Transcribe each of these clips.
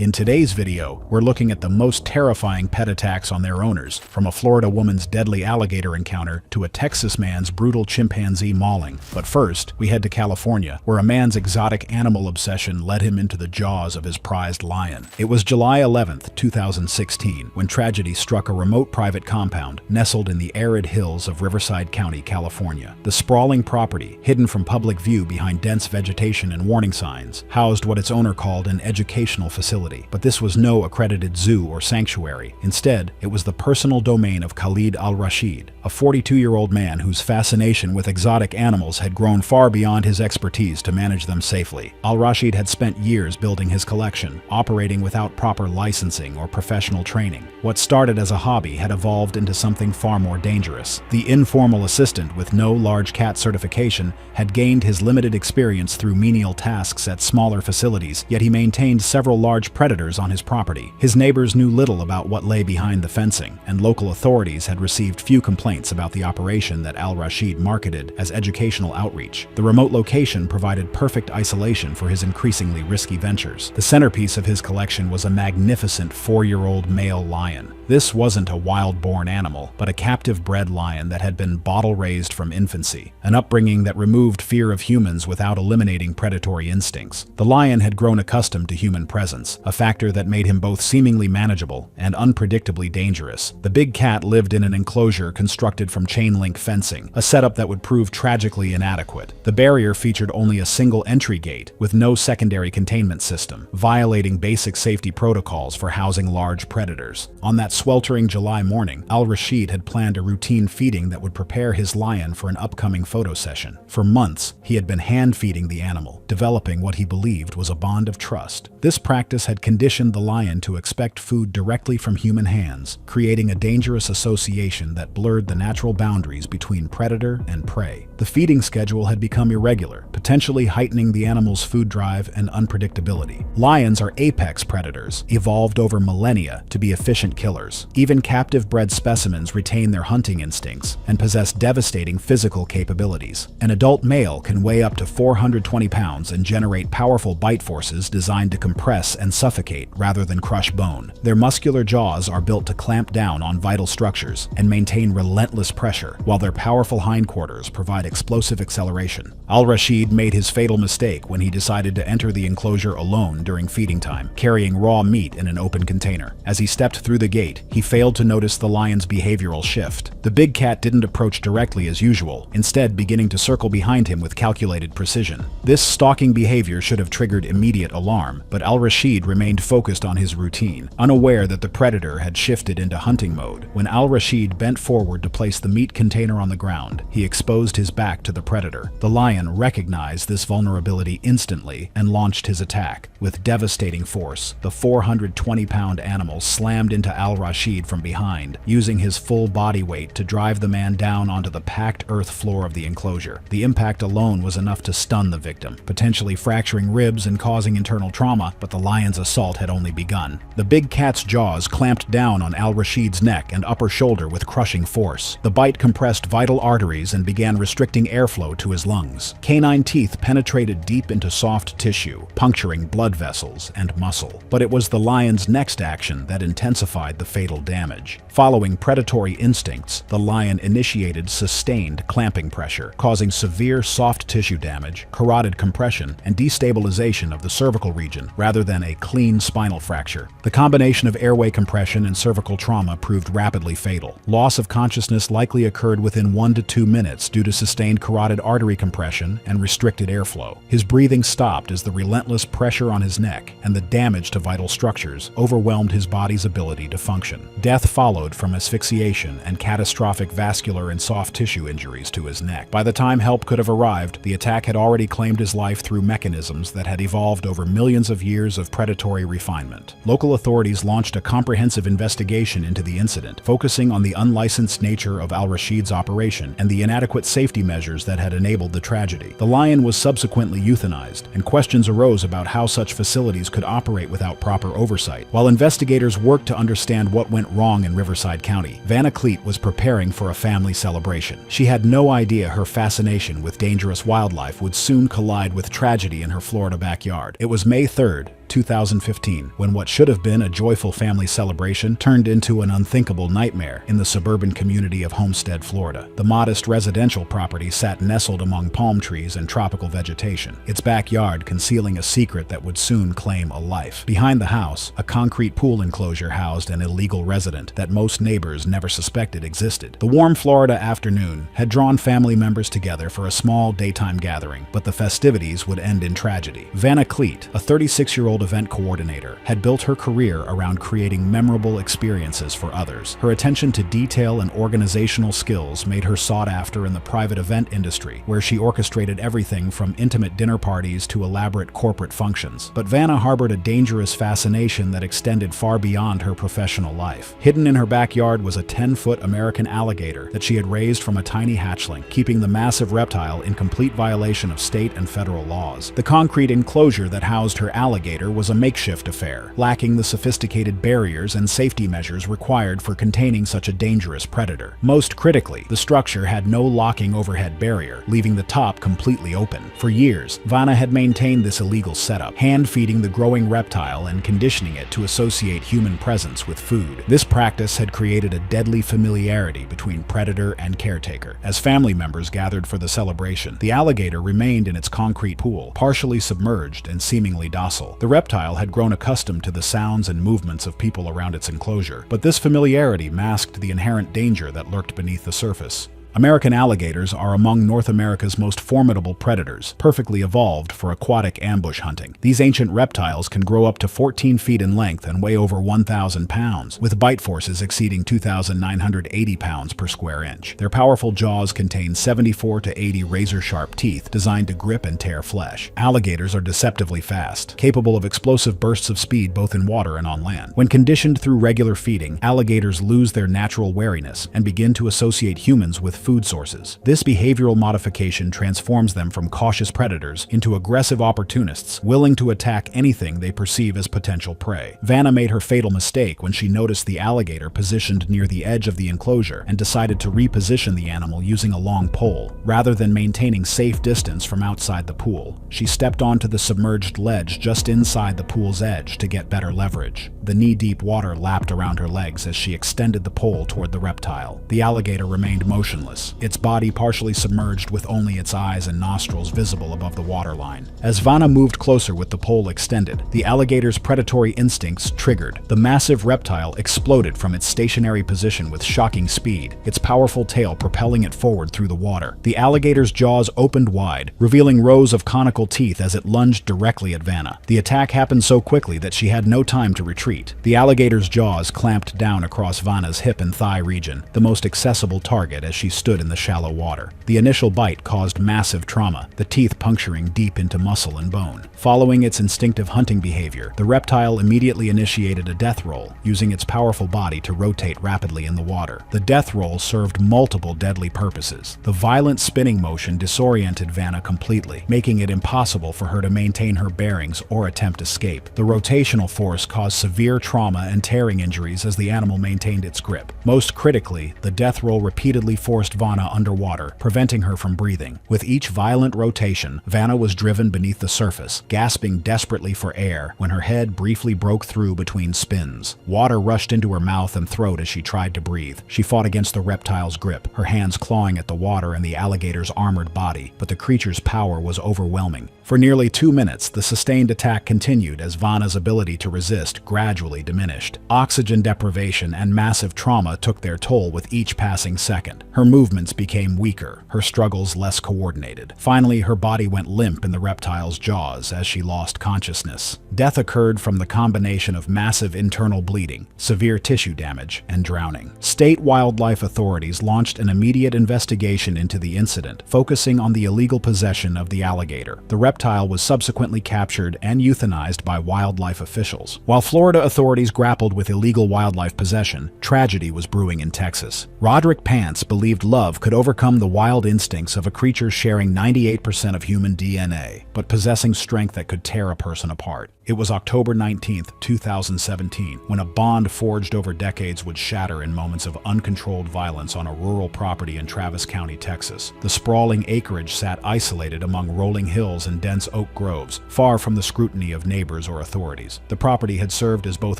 In today's video, we're looking at the most terrifying pet attacks on their owners, from a Florida woman's deadly alligator encounter to a Texas man's brutal chimpanzee mauling. But first, we head to California, where a man's exotic animal obsession led him into the jaws of his prized lion. It was July 11th, 2016, when tragedy struck a remote private compound nestled in the arid hills of Riverside County, California. The sprawling property, hidden from public view behind dense vegetation and warning signs, housed what its owner called an educational facility. But this was no accredited zoo or sanctuary. Instead, it was the personal domain of Khalid al-Rashid, a 42-year-old man whose fascination with exotic animals had grown far beyond his expertise to manage them safely. Al-Rashid had spent years building his collection, operating without proper licensing or professional training. What started as a hobby had evolved into something far more dangerous. The informal assistant with no large cat certification had gained his limited experience through menial tasks at smaller facilities, yet he maintained several large predators on his property. His neighbors knew little about what lay behind the fencing, and local authorities had received few complaints about the operation that al-Rashid marketed as educational outreach. The remote location provided perfect isolation for his increasingly risky ventures. The centerpiece of his collection was a magnificent 4-year-old male lion. This wasn't a wild-born animal, but a captive-bred lion that had been bottle-raised from infancy, an upbringing that removed fear of humans without eliminating predatory instincts. The lion had grown accustomed to human presence, a factor that made him both seemingly manageable and unpredictably dangerous. The big cat lived in an enclosure constructed from chain-link fencing, a setup that would prove tragically inadequate. The barrier featured only a single entry gate, with no secondary containment system, violating basic safety protocols for housing large predators. On that sweltering July morning, al-Rashid had planned a routine feeding that would prepare his lion for an upcoming photo session. For months, he had been hand-feeding the animal, developing what he believed was a bond of trust. This practice had conditioned the lion to expect food directly from human hands, creating a dangerous association that blurred the natural boundaries between predator and prey. The feeding schedule had become irregular, potentially heightening the animal's food drive and unpredictability. Lions are apex predators, evolved over millennia to be efficient killers. Even captive-bred specimens retain their hunting instincts and possess devastating physical capabilities. An adult male can weigh up to 420 pounds and generate powerful bite forces designed to compress and suffocate rather than crush bone. Their muscular jaws are built to clamp down on vital structures and maintain relentless pressure, while their powerful hindquarters provide explosive acceleration. Al-Rashid made his fatal mistake when he decided to enter the enclosure alone during feeding time, carrying raw meat in an open container. As he stepped through the gate, he failed to notice the lion's behavioral shift. The big cat didn't approach directly as usual, instead beginning to circle behind him with calculated precision. This stalking behavior should have triggered immediate alarm, but al-Rashid remained focused on his routine, unaware that the predator had shifted into hunting mode. When al-Rashid bent forward to place the meat container on the ground, he exposed his back to the predator. The lion recognized this vulnerability instantly and launched his attack. With devastating force, the 420-pound animal slammed into al-Rashid from behind, using his full body weight to drive the man down onto the packed earth floor of the enclosure. The impact alone was enough to stun the victim, potentially fracturing ribs and causing internal trauma, but the lion's assault had only begun. The big cat's jaws clamped down on al-Rashid's neck and upper shoulder with crushing force. The bite compressed vital arteries and began restricting airflow to his lungs. Canine teeth penetrated deep into soft tissue, puncturing blood vessels and muscle. But it was the lion's next action that intensified the fatal damage. Following predatory instincts, the lion initiated sustained clamping pressure, causing severe soft tissue damage, carotid compression, and destabilization of the cervical region, rather than a clean spinal fracture. The combination of airway compression and cervical trauma proved rapidly fatal. Loss of consciousness likely occurred within 1 to 2 minutes due to sustained carotid artery compression and restricted airflow. His breathing stopped as the relentless pressure on his neck and the damage to vital structures overwhelmed his body's ability to function. Death followed from asphyxiation and catastrophic vascular and soft tissue injuries to his neck. By the time help could have arrived, the attack had already claimed his life through mechanisms that had evolved over millions of years of predatory refinement. Local authorities launched a comprehensive investigation into the incident, focusing on the unlicensed nature of al-Rashid's operation and the inadequate safety measures that had enabled the tragedy. The lion was subsequently euthanized, and questions arose about how such facilities could operate without proper oversight. While investigators worked to understand what went wrong in Riverside County, Vanna Cleet was preparing for a family celebration. She had no idea her fascination with dangerous wildlife would soon collide with tragedy in her Florida backyard. It was May 3rd, 2015, when what should have been a joyful family celebration turned into an unthinkable nightmare in the suburban community of Homestead, Florida. The modest residential property sat nestled among palm trees and tropical vegetation, its backyard concealing a secret that would soon claim a life. Behind the house, a concrete pool enclosure housed an illegal resident that most neighbors never suspected existed. The warm Florida afternoon had drawn family members together for a small daytime gathering, but the festivities would end in tragedy. Vanna Cleet, a 36-year-old event coordinator, had built her career around creating memorable experiences for others. Her attention to detail and organizational skills made her sought after in the private event industry, where she orchestrated everything from intimate dinner parties to elaborate corporate functions. But Vanna harbored a dangerous fascination that extended far beyond her professional life. Hidden in her backyard was a 10-foot American alligator that she had raised from a tiny hatchling, keeping the massive reptile in complete violation of state and federal laws. The concrete enclosure that housed her alligator was a makeshift affair, lacking the sophisticated barriers and safety measures required for containing such a dangerous predator. Most critically, the structure had no locking overhead barrier, leaving the top completely open. For years, Vanna had maintained this illegal setup, hand-feeding the growing reptile and conditioning it to associate human presence with food. This practice had created a deadly familiarity between predator and caretaker. As family members gathered for the celebration, the alligator remained in its concrete pool, partially submerged and seemingly docile. The reptile had grown accustomed to the sounds and movements of people around its enclosure, but this familiarity masked the inherent danger that lurked beneath the surface. American alligators are among North America's most formidable predators, perfectly evolved for aquatic ambush hunting. These ancient reptiles can grow up to 14 feet in length and weigh over 1,000 pounds, with bite forces exceeding 2,980 pounds per square inch. Their powerful jaws contain 74 to 80 razor-sharp teeth designed to grip and tear flesh. Alligators are deceptively fast, capable of explosive bursts of speed both in water and on land. When conditioned through regular feeding, alligators lose their natural wariness and begin to associate humans with food sources. This behavioral modification transforms them from cautious predators into aggressive opportunists willing to attack anything they perceive as potential prey. Vanna made her fatal mistake when she noticed the alligator positioned near the edge of the enclosure and decided to reposition the animal using a long pole. Rather than maintaining safe distance from outside the pool, she stepped onto the submerged ledge just inside the pool's edge to get better leverage. The knee-deep water lapped around her legs as she extended the pole toward the reptile. The alligator remained motionless, its body partially submerged with only its eyes and nostrils visible above the waterline. As Vanna moved closer with the pole extended, the alligator's predatory instincts triggered. The massive reptile exploded from its stationary position with shocking speed, its powerful tail propelling it forward through the water. The alligator's jaws opened wide, revealing rows of conical teeth as it lunged directly at Vanna. The attack happened so quickly that she had no time to retreat. The alligator's jaws clamped down across Vanna's hip and thigh region, the most accessible target as she stood in the shallow water. The initial bite caused massive trauma, the teeth puncturing deep into muscle and bone. Following its instinctive hunting behavior, the reptile immediately initiated a death roll, using its powerful body to rotate rapidly in the water. The death roll served multiple deadly purposes. The violent spinning motion disoriented Vanna completely, making it impossible for her to maintain her bearings or attempt escape. The rotational force caused severe trauma and tearing injuries as the animal maintained its grip. Most critically, the death roll repeatedly forced Vanna underwater, preventing her from breathing. With each violent rotation, Vanna was driven beneath the surface, gasping desperately for air when her head briefly broke through between spins. Water rushed into her mouth and throat as she tried to breathe. She fought against the reptile's grip, her hands clawing at the water and the alligator's armored body, but the creature's power was overwhelming. For nearly 2 minutes, the sustained attack continued as Vanna's ability to resist gradually diminished. Oxygen deprivation and massive trauma took their toll with each passing second. Her movements became weaker, her struggles less coordinated. Finally, her body went limp in the reptile's jaws as she lost consciousness. Death occurred from the combination of massive internal bleeding, severe tissue damage, and drowning. State wildlife authorities launched an immediate investigation into the incident, focusing on the illegal possession of the alligator. The reptile was subsequently captured and euthanized by wildlife officials. While Florida authorities grappled with illegal wildlife possession, tragedy was brewing in Texas. Roderick Pants believed love could overcome the wild instincts of a creature sharing 98% of human DNA, but possessing strength that could tear a person apart. It was October 19th, 2017, when a bond forged over decades would shatter in moments of uncontrolled violence on a rural property in Travis County, Texas. The sprawling acreage sat isolated among rolling hills and dense oak groves, far from the scrutiny of neighbors or authorities. The property had served as both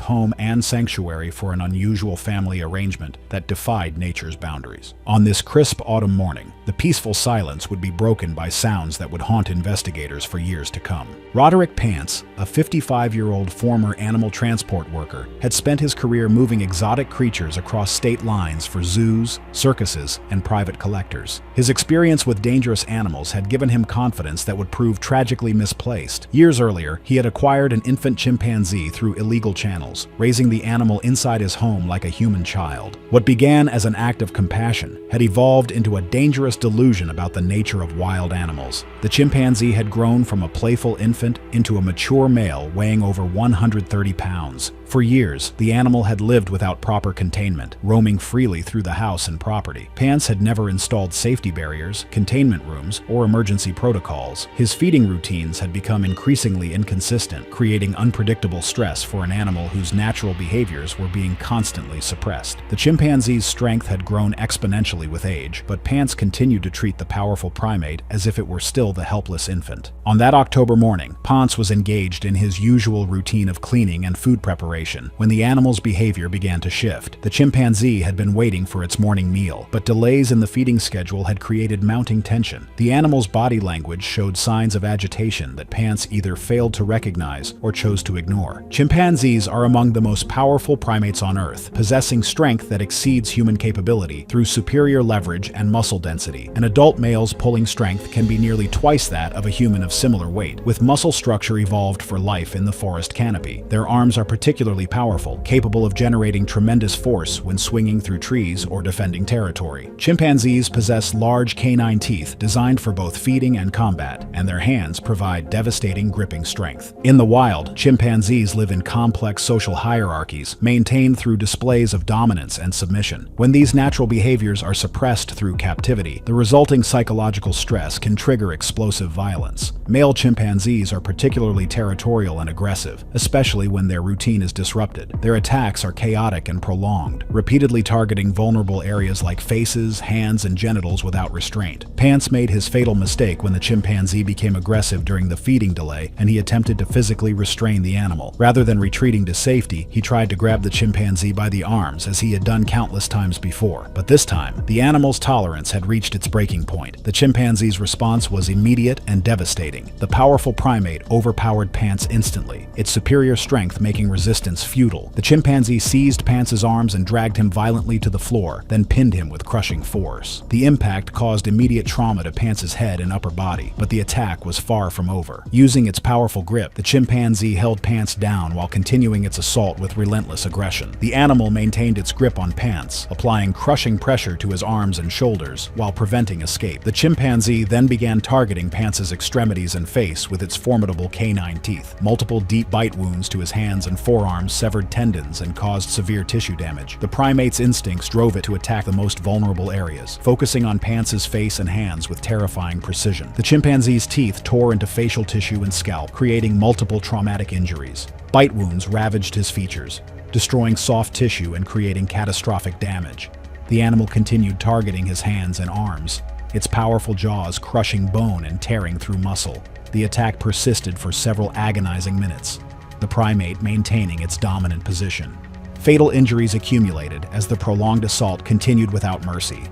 home and sanctuary for an unusual family arrangement that defied nature's boundaries. On this crisp autumn morning, the peaceful silence would be broken by sounds that would haunt investigators for years to come. Roderick Pants, a 55-year-old former animal transport worker, had spent his career moving exotic creatures across state lines for zoos, circuses, and private collectors. His experience with dangerous animals had given him confidence that would prove tragically misplaced. Years earlier, he had acquired an infant chimpanzee through illegal channels, raising the animal inside his home like a human child. What began as an act of compassion had evolved into a dangerous delusion about the nature of wild animals. The chimpanzee had grown from a playful infant into a mature male weighing over 130 pounds. For years, the animal had lived without proper containment, roaming freely through the house and property. Pants had never installed safety barriers, containment rooms, or emergency protocols. His feeding routines had become increasingly inconsistent, creating unpredictable stress for an animal whose natural behaviors were being constantly suppressed. The chimpanzee's strength had grown exponentially with age, but Pants continued to treat the powerful primate as if it were still the helpless infant. On that October morning, Pants was engaged in his usual routine of cleaning and food preparation when the animal's behavior began to shift. The chimpanzee had been waiting for its morning meal, but delays in the feeding schedule had created mounting tension. The animal's body language showed signs of agitation that Pants either failed to recognize or chose to ignore. Chimpanzees are among the most powerful primates on Earth, possessing strength that exceeds human capability through superior leverage and muscle density. An adult male's pulling strength can be nearly twice that of a human of similar weight, with muscle structure evolved for life in the forest canopy. Their arms are particularly powerful, capable of generating tremendous force when swinging through trees or defending territory. Chimpanzees possess large canine teeth designed for both feeding and combat, and their hands provide devastating gripping strength. In the wild, chimpanzees live in complex social hierarchies, maintained through displays of dominance and submission. When these natural behaviors are suppressed through captivity, the resulting psychological stress can trigger explosive violence. Male chimpanzees are particularly territorial and aggressive, especially when their routine is disrupted. Their attacks are chaotic and prolonged, repeatedly targeting vulnerable areas like faces, hands, and genitals without restraint. Pants made his fatal mistake when the chimpanzee became aggressive during the feeding delay, and he attempted to physically restrain the animal. Rather than retreating to safety, he tried to grab the chimpanzee by the arms as he had done countless times before. But this time, the animal's tolerance had reached its breaking point. The chimpanzee's response was immediate and devastating. The powerful primate overpowered Pants instantly, its superior strength making resistance futile. The chimpanzee seized Pants's arms and dragged him violently to the floor, then pinned him with crushing force. The impact caused immediate trauma to Pants's head and upper body, but the attack was far from over. Using its powerful grip, the chimpanzee held Pants down while continuing its assault with relentless aggression. The animal maintained its grip on Pants, applying crushing pressure to his arms and shoulders while preventing escape. The chimpanzee then began targeting Pants's extremities and face with its formidable canine teeth. Multiple deep bite wounds to his hands and forearms severed tendons and caused severe tissue damage. The primate's instincts drove it to attack the most vulnerable areas, focusing on Pants's face and hands with terrifying precision. The chimpanzee's teeth tore into facial tissue and scalp, creating multiple traumatic injuries. Bite wounds ravaged his features, destroying soft tissue and creating catastrophic damage. The animal continued targeting his hands and arms, its powerful jaws crushing bone and tearing through muscle. The attack persisted for several agonizing minutes, the primate maintaining its dominant position. Fatal injuries accumulated as the prolonged assault continued without mercy.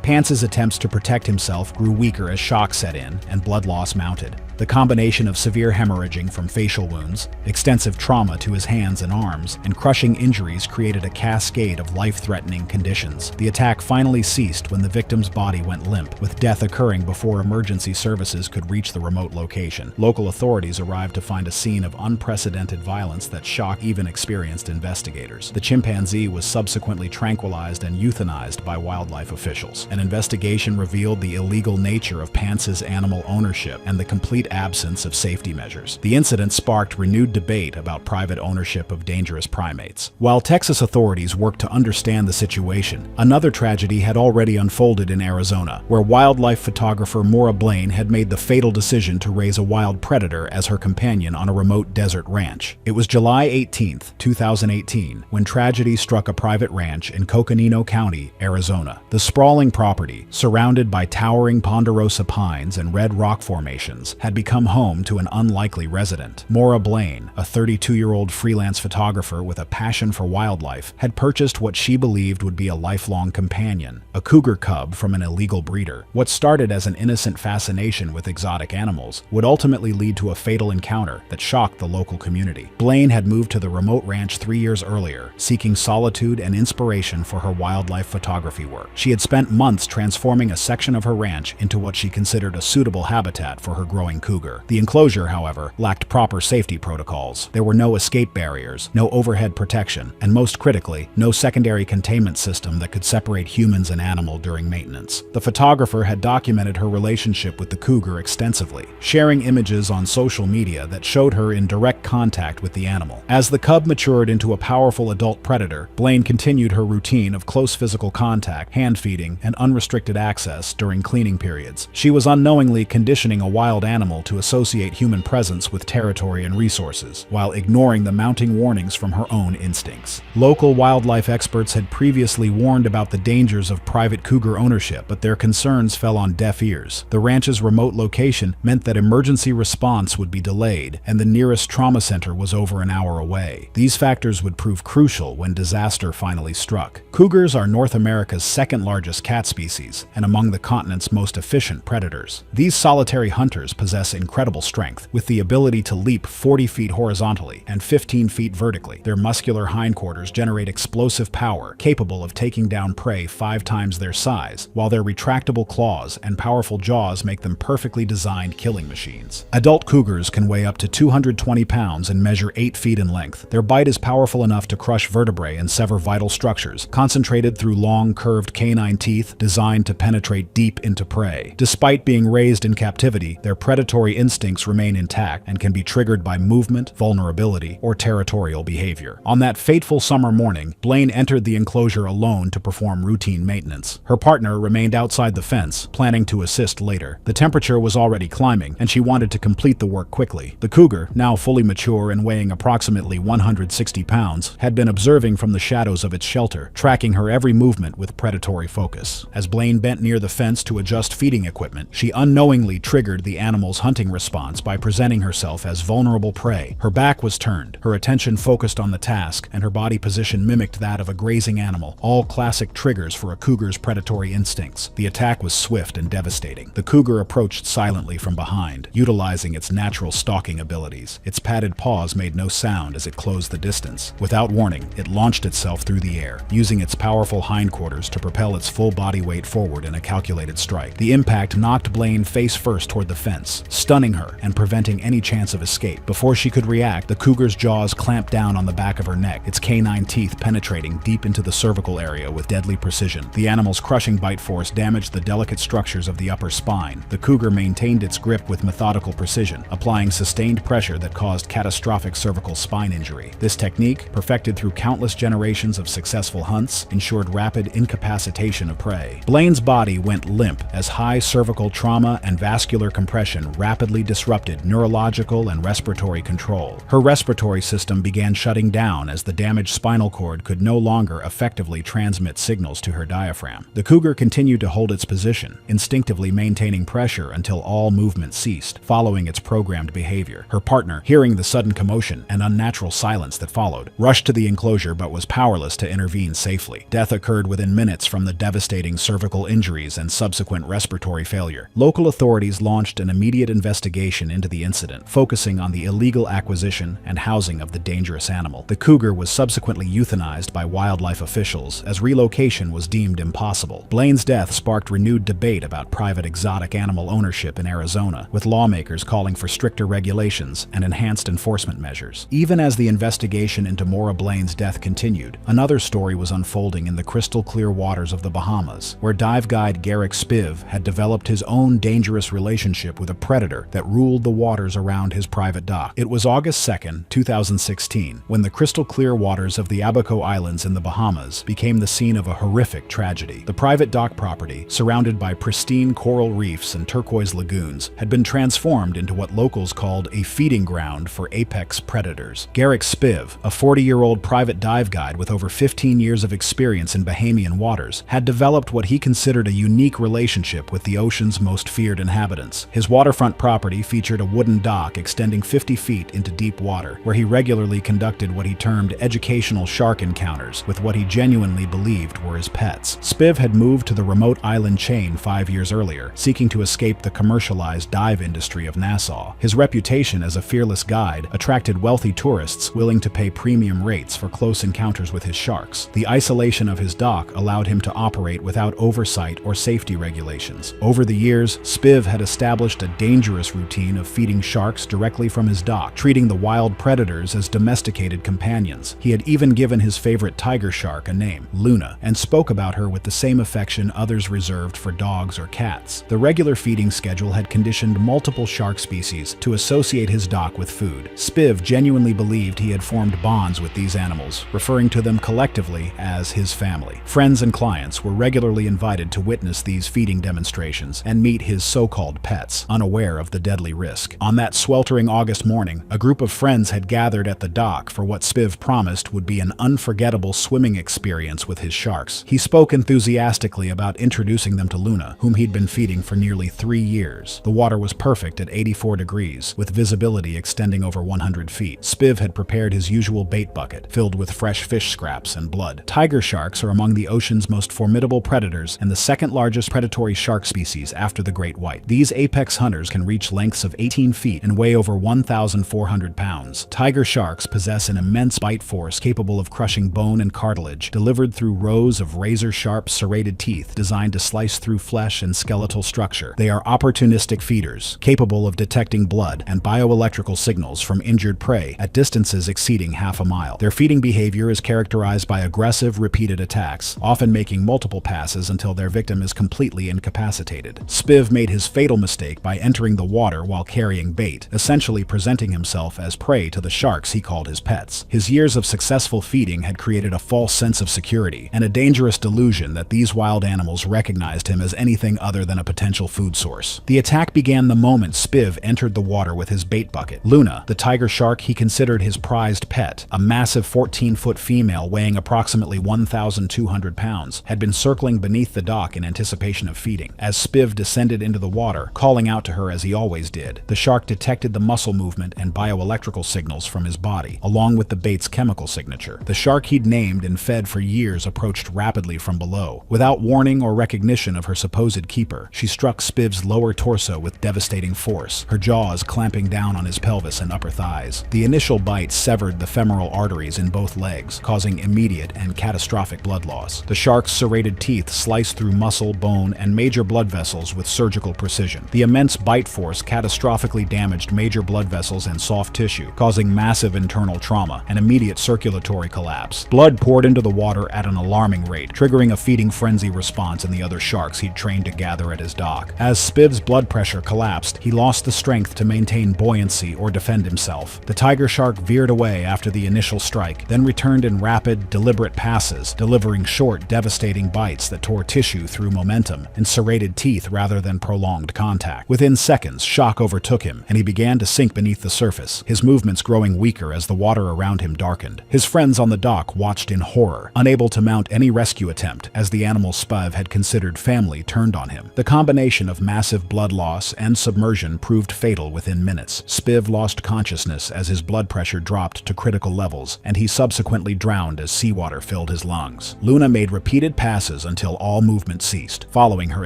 Pants's attempts to protect himself grew weaker as shock set in and blood loss mounted. The combination of severe hemorrhaging from facial wounds, extensive trauma to his hands and arms, and crushing injuries created a cascade of life-threatening conditions. The attack finally ceased when the victim's body went limp, with death occurring before emergency services could reach the remote location. Local authorities arrived to find a scene of unprecedented violence that shocked even experienced investigators. The chimpanzee was subsequently tranquilized and euthanized by wildlife officials. An investigation revealed the illegal nature of Pants's animal ownership and the complete absence of safety measures. The incident sparked renewed debate about private ownership of dangerous primates. While Texas authorities worked to understand the situation, another tragedy had already unfolded in Arizona, where wildlife photographer Maura Blaine had made the fatal decision to raise a wild predator as her companion on a remote desert ranch. It was July 18, 2018, when tragedy struck a private ranch in Coconino County, Arizona. The sprawling property, surrounded by towering ponderosa pines and red rock formations, had become home to an unlikely resident. Maura Blaine, a 32-year-old freelance photographer with a passion for wildlife, had purchased what she believed would be a lifelong companion, a cougar cub from an illegal breeder. What started as an innocent fascination with exotic animals would ultimately lead to a fatal encounter that shocked the local community. Blaine had moved to the remote ranch 3 years earlier, seeking solitude and inspiration for her wildlife photography work. She had spent months transforming a section of her ranch into what she considered a suitable habitat for her growing cougar. The enclosure, however, lacked proper safety protocols. There were no escape barriers, no overhead protection, and most critically, no secondary containment system that could separate humans and animal during maintenance. The photographer had documented her relationship with the cougar extensively, sharing images on social media that showed her in direct contact with the animal. As the cub matured into a powerful adult predator, Blaine continued her routine of close physical contact, hand feeding, and unrestricted access during cleaning periods. She was unknowingly conditioning a wild animal to associate human presence with territory and resources, while ignoring the mounting warnings from her own instincts. Local wildlife experts had previously warned about the dangers of private cougar ownership, but their concerns fell on deaf ears. The ranch's remote location meant that emergency response would be delayed, and the nearest trauma center was over an hour away. These factors would prove crucial when disaster finally struck. Cougars are North America's second-largest cat species, and among the continent's most efficient predators. These solitary hunters possess incredible strength, with the ability to leap 40 feet horizontally and 15 feet vertically. Their muscular hindquarters generate explosive power, capable of taking down prey 5 times their size, while their retractable claws and powerful jaws make them perfectly designed killing machines. Adult cougars can weigh up to 220 pounds and measure 8 feet in length. Their bite is powerful enough to crush vertebrae and sever vital structures, concentrated through long, curved canine teeth designed to penetrate deep into prey. Despite being raised in captivity, their predatory instincts remain intact and can be triggered by movement, vulnerability, or territorial behavior. On that fateful summer morning, Blaine entered the enclosure alone to perform routine maintenance. Her partner remained outside the fence, planning to assist later. The temperature was already climbing, and she wanted to complete the work quickly. The cougar, now fully mature and weighing approximately 160 pounds, had been observing from the shadows of its shelter, tracking her every movement with predatory focus. As Blaine bent near the fence to adjust feeding equipment, she unknowingly triggered the animal's hunting response by presenting herself as vulnerable prey. Her back was turned, her attention focused on the task, and her body position mimicked that of a grazing animal, all classic triggers for a cougar's predatory instincts. The attack was swift and devastating. The cougar approached silently from behind, utilizing its natural stalking abilities. Its padded paws made no sound as it closed the distance. Without warning, it launched itself through the air, using its powerful hindquarters to propel its full body weight forward in a calculated strike. The impact knocked Blaine face first toward the fence, stunning her and preventing any chance of escape. Before she could react, the cougar's jaws clamped down on the back of her neck, its canine teeth penetrating deep into the cervical area with deadly precision. The animal's crushing bite force damaged the delicate structures of the upper spine. The cougar maintained its grip with methodical precision, applying sustained pressure that caused catastrophic cervical spine injury. This technique, perfected through countless generations of successful hunts, ensured rapid incapacitation of prey. Blaine's body went limp as high cervical trauma and vascular compression rapidly disrupted neurological and respiratory control. Her respiratory system began shutting down as the damaged spinal cord could no longer effectively transmit signals to her diaphragm. The cougar continued to hold its position, instinctively maintaining pressure until all movement ceased, following its programmed behavior. Her partner, hearing the sudden commotion and unnatural silence that followed, rushed to the enclosure but was powerless to intervene safely. Death occurred within minutes from the devastating cervical injuries and subsequent respiratory failure. Local authorities launched an immediate investigation into the incident, focusing on the illegal acquisition and housing of the dangerous animal. The cougar was subsequently euthanized by wildlife officials as relocation was deemed impossible. Blaine's death sparked renewed debate about private exotic animal ownership in Arizona, with lawmakers calling for stricter regulations and enhanced enforcement measures. Even as the investigation into Maura Blaine's death continued, another story was unfolding in the crystal-clear waters of the Bahamas, where dive guide Garrick Spiv had developed his own dangerous relationship with a predator that ruled the waters around his private dock. It was August 2nd, 2016, when the crystal-clear waters of the Abaco Islands in the Bahamas became the scene of a horrific tragedy. The private dock property, surrounded by pristine coral reefs and turquoise lagoons, had been transformed into what locals called a feeding ground for apex predators. Garrick Spiv, a 40-year-old private dive guide with over 15 years of experience in Bahamian waters, had developed what he considered a unique relationship with the ocean's most feared inhabitants. His waterfront property featured a wooden dock extending 50 feet into deep water, where he regularly conducted what he termed educational shark encounters with what he genuinely believed were his pets. Spiv had moved to the remote island chain 5 years earlier, seeking to escape the commercialized dive industry of Nassau. His reputation as a fearless guide attracted wealthy tourists willing to pay premium rates for close encounters with his sharks. The isolation of his dock allowed him to operate without oversight or safety regulations. Over the years, Spiv had established a dangerous routine of feeding sharks directly from his dock, treating the wild predators as domesticated companions. He had even given his favorite tiger shark a name, Luna, and spoke about her with the same affection others reserved for dogs or cats. The regular feeding schedule had conditioned multiple shark species to associate his dock with food. Spiv genuinely believed he had formed bonds with these animals, referring to them collectively as his family. Friends and clients were regularly invited to witness these feeding demonstrations and meet his so-called pets, unaware of the deadly risk. On that sweltering August morning, a group of friends had gathered at the dock for what Spiv promised would be an unforgettable swimming experience with his sharks. He spoke enthusiastically about introducing them to Luna, whom he'd been feeding for nearly 3 years. The water was perfect at 84 degrees, with visibility extending over 100 feet. Spiv had prepared his usual bait bucket, filled with fresh fish scraps and blood. Tiger sharks are among the ocean's most formidable predators and the second largest predatory shark species after the great white. These apex hunters can reach lengths of 18 feet and weigh over 1,400 pounds. Tiger sharks possess an immense bite force capable of crushing bone and cartilage, delivered through rows of razor-sharp serrated teeth designed to slice through flesh and skeletal structure. They are opportunistic feeders, capable of detecting blood and bioelectrical signals from injured prey at distances exceeding half a mile. Their feeding behavior is characterized by aggressive, repeated attacks, often making multiple passes until their victim is completely incapacitated. Spiv made his fatal mistake by entering the water while carrying bait, essentially presenting himself as prey to the sharks he called his pets. His years of successful feeding had created a false sense of security and a dangerous delusion that these wild animals recognized him as anything other than a potential food source. The attack began the moment Spiv entered the water with his bait bucket. Luna, the tiger shark he considered his prized pet, a massive 14-foot female weighing approximately 1,200 pounds, had been circling beneath the dock in anticipation of feeding. As Spiv descended into the water, calling out to her as he always did, the shark detected the muscle movement and bioelectrical signals from his body, along with the bait's chemical signature. The shark he'd named and fed for years approached rapidly from below. Without warning or recognition of her supposed keeper, she struck Spiv's lower torso with devastating force, her jaws clamping down on his pelvis and upper thighs. The initial bite severed the femoral arteries in both legs, causing immediate and catastrophic blood loss. The shark's serrated teeth sliced through muscle, bone, and major blood vessels with surgical precision. The immense bite force catastrophically damaged major blood vessels and soft tissue, causing massive internal trauma and immediate circulatory collapse. Blood poured into the water at an alarming rate, triggering a feeding frenzy response in the other sharks he'd trained to gather at his dock. As Spiv's blood pressure collapsed, he lost the strength to maintain buoyancy or defend himself. The tiger shark veered away after the initial strike, then returned in rapid, deliberate passes, delivering short, devastating bites that tore tissue through momentum and serrated teeth rather than prolonged contact. Within seconds, shock overtook him, and he began to sink beneath the surface, his movements growing weaker as the water around him darkened. His friends on the dock watched in horror, unable to mount any rescue attempt, as the animal Spiv had considered family turned on him. The combination of massive blood loss and submersion proved fatal within minutes. Spiv lost consciousness as his blood pressure dropped to critical levels, and he subsequently drowned as seawater filled his lungs. Luna made repeated passes until all movement ceased, following her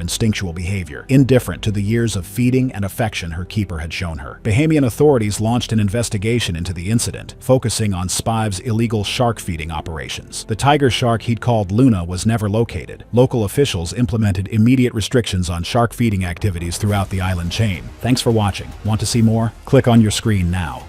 instinctual behavior, indifferent to the years of feeding and affection her keeper had shown her. Bahamian authorities launched an investigation into the incident, focusing on Spiv's illegal shark feeding operations. The tiger shark he'd called Luna was never located. Local officials implemented immediate restrictions on shark feeding activities throughout the island chain. Thanks for watching. Want to see more? Click on your screen now.